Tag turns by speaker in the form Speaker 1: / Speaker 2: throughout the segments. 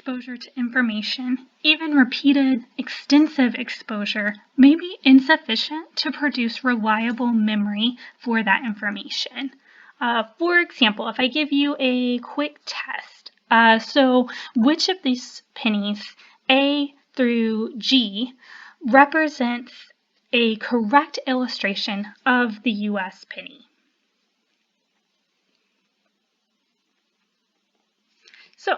Speaker 1: exposure to information, even repeated, extensive exposure, may be insufficient to produce reliable memory for that information. For example, if I give you a quick test, so which of these pennies, A through G, represents a correct illustration of the US penny? So,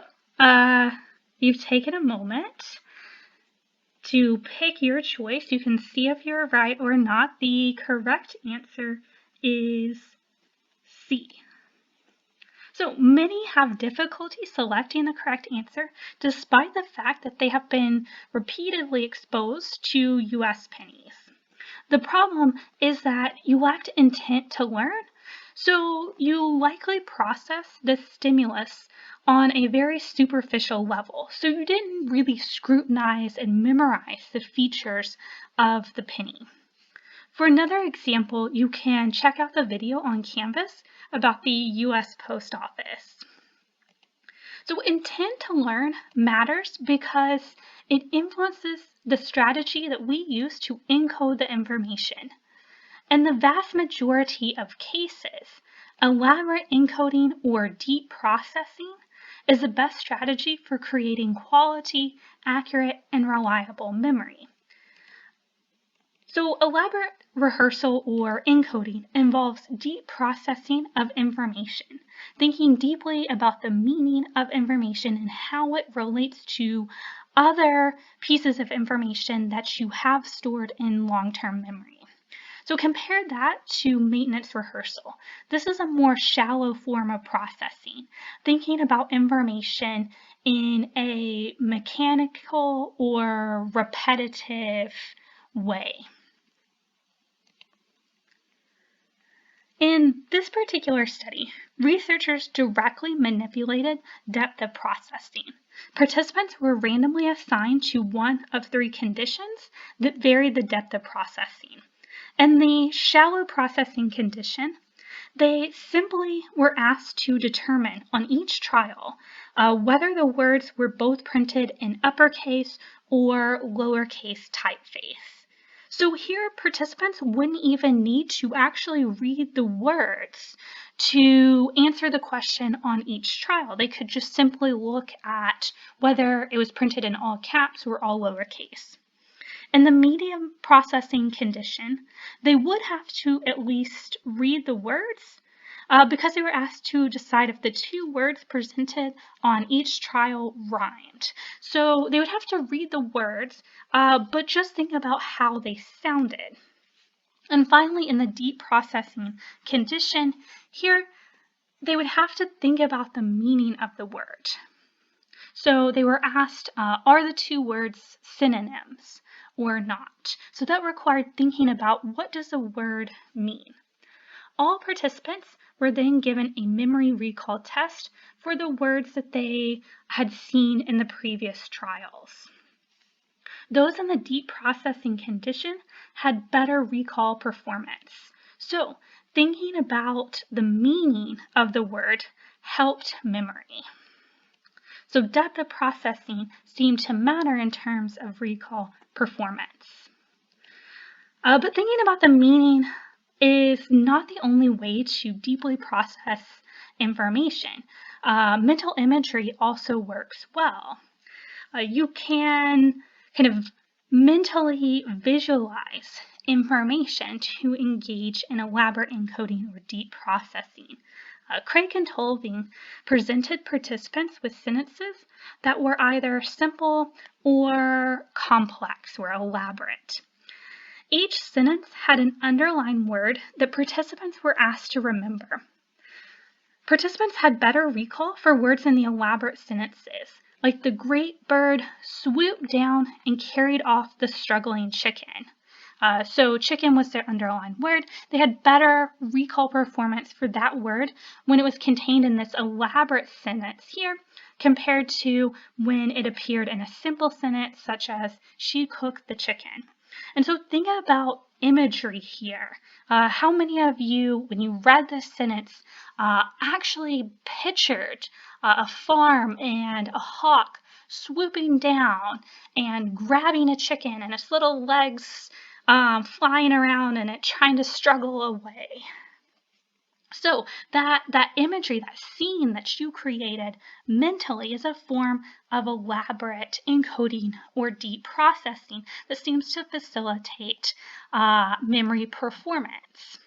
Speaker 1: you've taken a moment to pick your choice. You can see if you're right or not. The correct answer is C. So many have difficulty selecting the correct answer despite the fact that they have been repeatedly exposed to US pennies. The problem is that you lacked intent to learn, so you likely process the stimulus on a very superficial level. So you didn't really scrutinize and memorize the features of the penny. For another example, you can check out the video on Canvas about the US Post Office. So intent to learn matters because it influences the strategy that we use to encode the information. In the vast majority of cases, elaborate encoding or deep processing is the best strategy for creating quality, accurate, and reliable memory. So elaborate rehearsal or encoding involves deep processing of information, thinking deeply about the meaning of information and how it relates to other pieces of information that you have stored in long-term memory. So compare that to maintenance rehearsal. This is a more shallow form of processing, thinking about information in a mechanical or repetitive way. In this particular study, researchers directly manipulated depth of processing. Participants were randomly assigned to one of 3 conditions that varied the depth of processing. In the shallow processing condition, they simply were asked to determine on each trial whether the words were both printed in uppercase or lowercase typeface. So here, participants wouldn't even need to actually read the words to answer the question on each trial. They could just simply look at whether it was printed in all caps or all lowercase. In the medium processing condition, they would have to at least read the words because they were asked to decide if the 2 words presented on each trial rhymed. So they would have to read the words, but just think about how they sounded. And finally, in the deep processing condition, here they would have to think about the meaning of the word. So they were asked, are the 2 words synonyms or not? So that required thinking about what does the word mean. All participants were then given a memory recall test for the words that they had seen in the previous trials. Those in the deep processing condition had better recall performance. So thinking about the meaning of the word helped memory. So depth of processing seemed to matter in terms of recall performance. But thinking about the meaning is not the only way to deeply process information. Mental imagery also works well. You can kind of mentally visualize information to engage in elaborate encoding or deep processing. Craig and Tolving presented participants with sentences that were either simple or complex or elaborate. Each sentence had an underlined word that participants were asked to remember. Participants had better recall for words in the elaborate sentences, like the great bird swooped down and carried off the struggling chicken. So chicken was their underlined word. They had better recall performance for that word when it was contained in this elaborate sentence here compared to when it appeared in a simple sentence such as she cooked the chicken. And so think about imagery here. How many of you, when you read this sentence, actually pictured a farm and a hawk swooping down and grabbing a chicken and its little legs flying around and it trying to struggle away. So that imagery, that scene that you created mentally is a form of elaborate encoding or deep processing that seems to facilitate memory performance.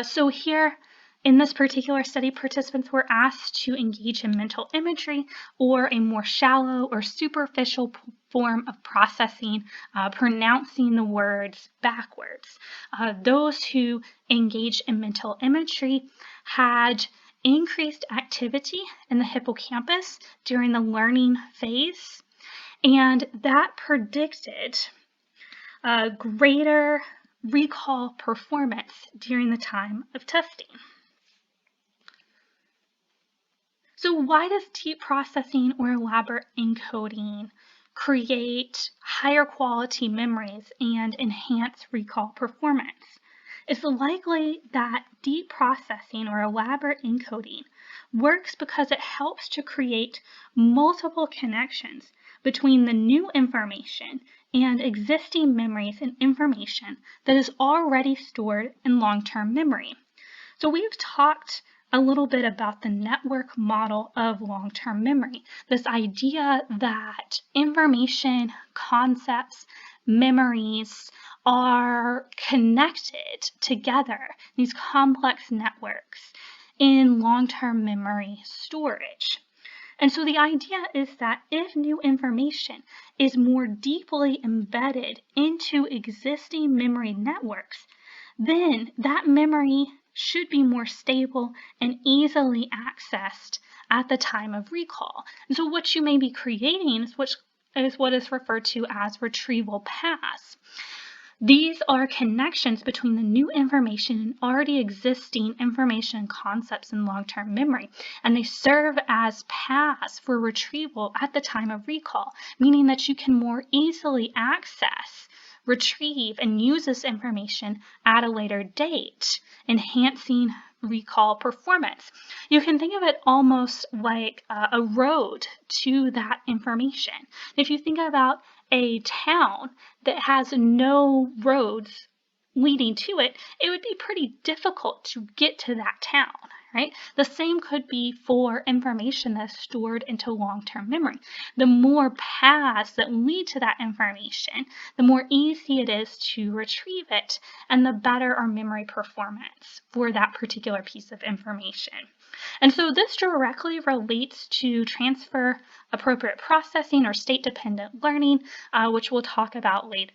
Speaker 1: So here in this particular study, participants were asked to engage in mental imagery or a more shallow or superficial form of processing, pronouncing the words backwards. Those who engaged in mental imagery had increased activity in the hippocampus during the learning phase, and that predicted greater recall performance during the time of testing. So why does deep processing or elaborate encoding create higher quality memories and enhance recall performance? It's likely that deep processing or elaborate encoding works because it helps to create multiple connections between the new information and existing memories and information that is already stored in long-term memory. So we've talked a little bit about the network model of long-term memory, this idea that information, concepts, memories are connected together, these complex networks in long-term memory storage. And so the idea is that if new information is more deeply embedded into existing memory networks, then that memory should be more stable and easily accessed at the time of recall. And so what you may be creating is what is referred to as retrieval paths. These are connections between the new information and already existing information and concepts in long-term memory, and they serve as paths for retrieval at the time of recall, meaning that you can more easily access, retrieve, and use this information at a later date, enhancing recall performance. You can think of it almost like a road to that information. If you think about a town that has no roads leading to it, it would be pretty difficult to get to that town, right? The same could be for information that's stored into long-term memory. The more paths that lead to that information, the more easy it is to retrieve it, and the better our memory performance for that particular piece of information. And so this directly relates to transfer appropriate processing or state-dependent learning, which we'll talk about later.